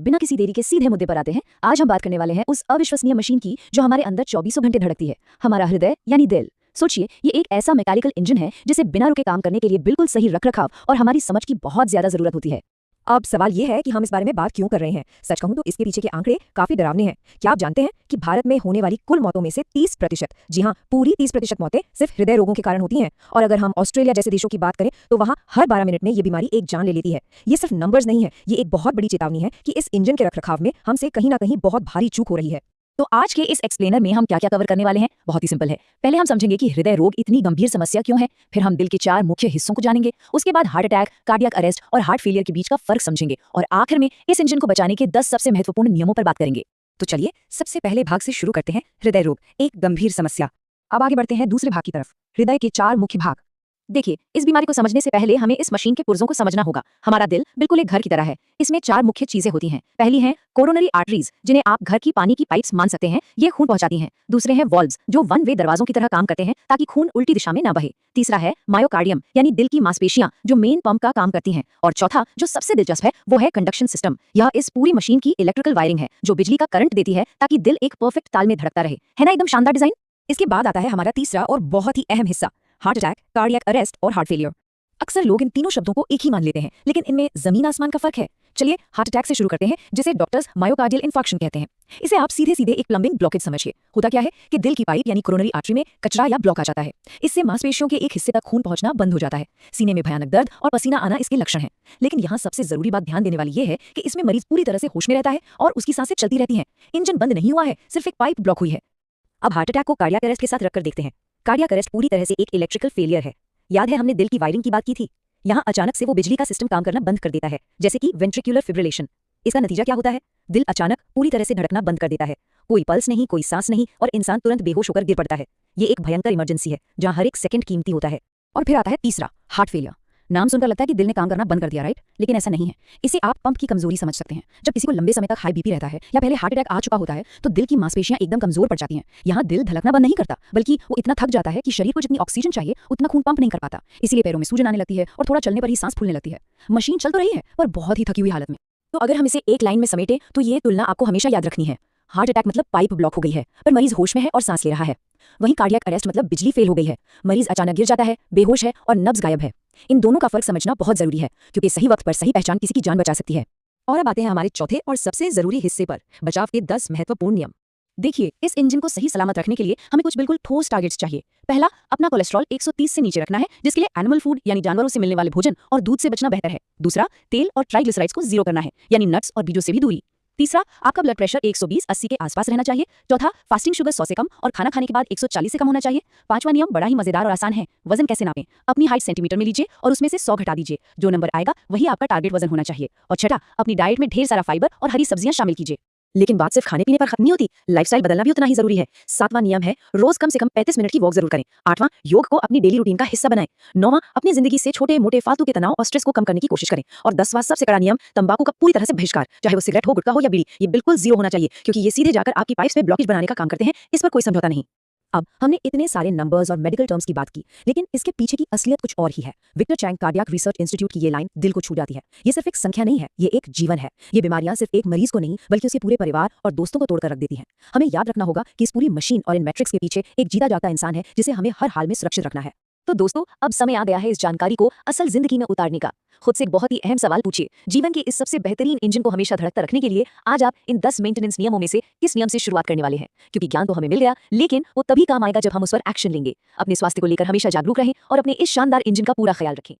बिना किसी देरी के सीधे मुद्दे पर आते हैं। आज हम बात करने वाले हैं उस अविश्वसनीय मशीन की जो हमारे अंदर चौबीसों घंटे धड़कती है, हमारा हृदय यानी दिल। सोचिए, ये एक ऐसा मैकेनिकल इंजन है जिसे बिना रुके काम करने के लिए बिल्कुल सही रखरखाव और हमारी समझ की बहुत ज्यादा जरूरत होती है। अब सवाल ये है कि हम इस बारे में बात क्यों कर रहे हैं। सच कहूं तो इसके पीछे के आंकड़े काफी डरावने हैं। क्या आप जानते हैं कि भारत में होने वाली कुल मौतों में से 30%, जी हाँ, पूरी 30% मौतें सिर्फ हृदय रोगों के कारण होती हैं। और अगर हम ऑस्ट्रेलिया जैसे देशों की बात करें तो वहां हर 12 मिनट में ये बीमारी एक जान ले लेती है। ये सिर्फ नंबर्स नहीं है, ये एक बहुत बड़ी चेतावनी है कि इस इंजन के रखरखाव में हमसे कहीं ना कहीं बहुत भारी चूक हो रही है। तो आज के इस एक्सप्लेनर में हम क्या क्या कवर करने वाले हैं, बहुत ही सिंपल है। पहले हम समझेंगे कि हृदय रोग इतनी गंभीर समस्या क्यों है, फिर हम दिल के 4 मुख्य हिस्सों को जानेंगे, उसके बाद हार्ट अटैक, कार्डियक अरेस्ट और हार्ट फेलियर के बीच का फर्क समझेंगे, और आखिर में इस इंजन को बचाने के 10 सबसे महत्वपूर्ण नियमों पर बात करेंगे। तो चलिए सबसे पहले भाग से शुरू करते हैं, हृदय रोग एक गंभीर समस्या। अब आगे बढ़ते हैं दूसरे भाग की तरफ, हृदय के 4 मुख्य भाग। देखिए, इस बीमारी को समझने से पहले हमें इस मशीन के पुर्जों को समझना होगा। हमारा दिल बिल्कुल एक घर की तरह है। इसमें 4 मुख्य चीजें होती हैं। पहली है कोरोनरी आर्टरीज, जिन्हें आप घर की पानी की पाइप्स मान सकते हैं, ये खून पहुंचाती हैं। दूसरे हैं वॉल्व्स, जो वन वे दरवाजों की तरह काम करते हैं ताकि खून उल्टी दिशा में न बहे। तीसरा है मायोकार्डियम, यानी दिल की मांसपेशियां, जो मेन पंप का काम करती हैं। और चौथा, जो सबसे दिलचस्प है, वो है कंडक्शन सिस्टम। यह इस पूरी मशीन की इलेक्ट्रिकल वायरिंग है जो बिजली का करंट देती है ताकि दिल एक परफेक्ट ताल में धड़कता रहे। है ना एकदम शानदार डिजाइन। इसके बाद आता है हमारा तीसरा और बहुत ही अहम हिस्सा, हार्ट अटैक, कार्डियक अरेस्ट और हार्ट फेलियर। अक्सर लोग इन तीनों शब्दों को एक ही मान लेते हैं, लेकिन इनमें जमीन आसमान का फर्क है। चलिए हार्ट अटैक से शुरू करते हैं, जिसे डॉक्टर्स मायोकार्डियल इंफार्क्शन कहते हैं। इसे आप सीधे सीधे एक प्लम्बिंग ब्लॉकेज समझिए। होता क्या है कि दिल की पाइप यानी कोरोनरी आर्टरी में कचरा या ब्लॉक आ जाता है। इससे मांसपेशियों के एक हिस्से तक खून पहुंचना बंद हो जाता है। सीने में भयानक दर्द और पसीना आना इसके लक्षण हैं। लेकिन यहाँ सबसे जरूरी बात ध्यान देने वाली ये है कि इसमें मरीज पूरी तरह से होश में रहता है और उसकी सांसें चलती रहती हैं। इंजन बंद नहीं हुआ है, सिर्फ एक पाइप ब्लॉक हुई है। अब हार्ट अटैक को कार्डियक अरेस्ट के साथ रखकर देखते हैं। कार्डियक अरेस्ट पूरी तरह से एक इलेक्ट्रिकल फेलियर है। याद है हमने दिल की वायरिंग की बात की थी। यहाँ अचानक से वो बिजली का सिस्टम काम करना बंद कर देता है, जैसे कि वेंट्रिकुलर फिब्रिलेशन। इसका नतीजा क्या होता है? दिल अचानक पूरी तरह से धड़कना बंद कर देता है। कोई पल्स नहीं, कोई सांस नहीं, और इंसान तुरंत बेहोश होकर गिर पड़ता है। ये एक भयंकर इमरजेंसी है जहाँ हर एक सेकंड कीमती होता है। और फिर आता है तीसरा, हार्ट फेलियर। नाम सुनकर लगता है कि दिल ने काम करना बंद कर दिया, राइट? लेकिन ऐसा नहीं है। इसे आप पंप की कमजोरी समझ सकते हैं। जब किसी को लंबे समय तक हाई बीपी रहता है या पहले हार्ट अटैक आ चुका होता है तो दिल की मांसपेशियां एकदम कमजोर पड़ जाती हैं। यहाँ दिल धड़कना बंद नहीं करता, बल्कि वो इतना थक जाता है कि शरीर को जितनी ऑक्सीजन चाहिए उतना खून पंप नहीं कर पाता। इसीलिए पैरों में सूजन आने लगती है और थोड़ा चलने पर ही सांस फूलने लगती है। मशीन चल तो रही है पर बहुत ही थकी हुई हालत में। तो अगर हम इसे एक लाइन में समेटे तो ये तुलना आपको हमेशा याद रखनी है। हार्ट अटैक मतलब पाइप ब्लॉक हो गई है पर मरीज होश में है और सांस ले रहा है। वहीं कार्डियक अरेस्ट मतलब बिजली फेल हो गई है, मरीज अचानक गिर जाता है, बेहोश है और नब्ज गायब है। इन दोनों का फर्क समझना बहुत जरूरी है, क्योंकि सही वक्त पर सही पहचान किसी की जान बचा सकती है। और अब आते हैं हमारे चौथे और सबसे जरूरी हिस्से पर, बचाव के 10 महत्वपूर्ण नियम। देखिए, इस इंजन को सही सलामत रखने के लिए हमें कुछ बिल्कुल ठोस टारगेट्स चाहिए। पहला, अपना कोलेस्ट्रॉल 130 से नीचे रखना है, जिसके लिए एनिमल फूड यानी जानवरों से मिलने वाले भोजन और दूध से बचना बेहतर है। दूसरा, तेल और ट्राइग्लिसराइड्स को 0 करना है, यानी नट्स और बीजों से भी दूरी। तीसरा, आपका ब्लड प्रेशर 120/80 के आसपास रहना चाहिए। चौथा, फास्टिंग शुगर 100 से कम और खाना खाने के बाद 140 से कम होना चाहिए। पांचवा नियम बड़ा ही मजेदार और आसान है। वजन कैसे नापें? अपनी हाइट सेंटीमीटर में लीजिए और उसमें से 100 घटा दीजिए। जो नंबर आएगा वही आपका टारगेट वजन होना चाहिए। और छठा, अपनी डाइट में ढेर सारा फाइबर और हरी सब्जियां शामिल कीजिए। लेकिन बात सिर्फ खाने पीने पर खत्म नहीं होती, लाइफस्टाइल बदलना भी उतना ही जरूरी है। 7वां नियम है रोज कम से कम 35 मिनट की वॉक जरूर करें। 8वां, योग को अपनी डेली रूटीन का हिस्सा बनाएं। 9वां, अपनी जिंदगी से छोटे मोटे फालतू के तनाव और स्ट्रेस को कम करने की कोशिश करें। और 10वां सबसे कड़ा नियम, तंबाकू का पूरी तरह से बहिष्कार, चाहे वो सिगरेट हो, गुटखा हो या बीड़ी, ये बिल्कुल 0 होना चाहिए, क्योंकि ये सीधे जाकर आपकी पाइप्स में ब्लॉकेज बनाने का काम करते हैं। इस पर कोई समझौता नहीं। अब हमने इतने सारे नंबर्स और मेडिकल टर्म्स की बात की, लेकिन इसके पीछे की असलियत कुछ और ही है। Victor Chang Cardiac Research Institute की ये लाइन दिल को छू जाती है। ये सिर्फ एक संख्या नहीं है, ये एक जीवन है। ये बीमारियां सिर्फ एक मरीज को नहीं, बल्कि उसके पूरे परिवार और दोस्तों को तोड़कर रख देती हैं। हमें याद रखना होगा कि इस पूरी मशीन और इन मैट्रिक्स के पीछे एक जीता जागता इंसान है, जिसे हमें हर हाल में सुरक्षित रखना है। तो दोस्तों, अब समय आ गया है इस जानकारी को असल जिंदगी में उतारने का। खुद से एक बहुत ही अहम सवाल पूछिए, जीवन के इस सबसे बेहतरीन इंजन को हमेशा धड़कता रखने के लिए आज आप इन 10 मेंटेनेंस नियमों में से किस नियम से शुरुआत करने वाले हैं? क्योंकि ज्ञान तो हमें मिल गया, लेकिन वो तभी काम आएगा जब हम उस पर एक्शन लेंगे। अपने स्वास्थ्य को लेकर हमेशा जागरूक रहें और अपने इस शानदार इंजन का पूरा ख्याल रखें।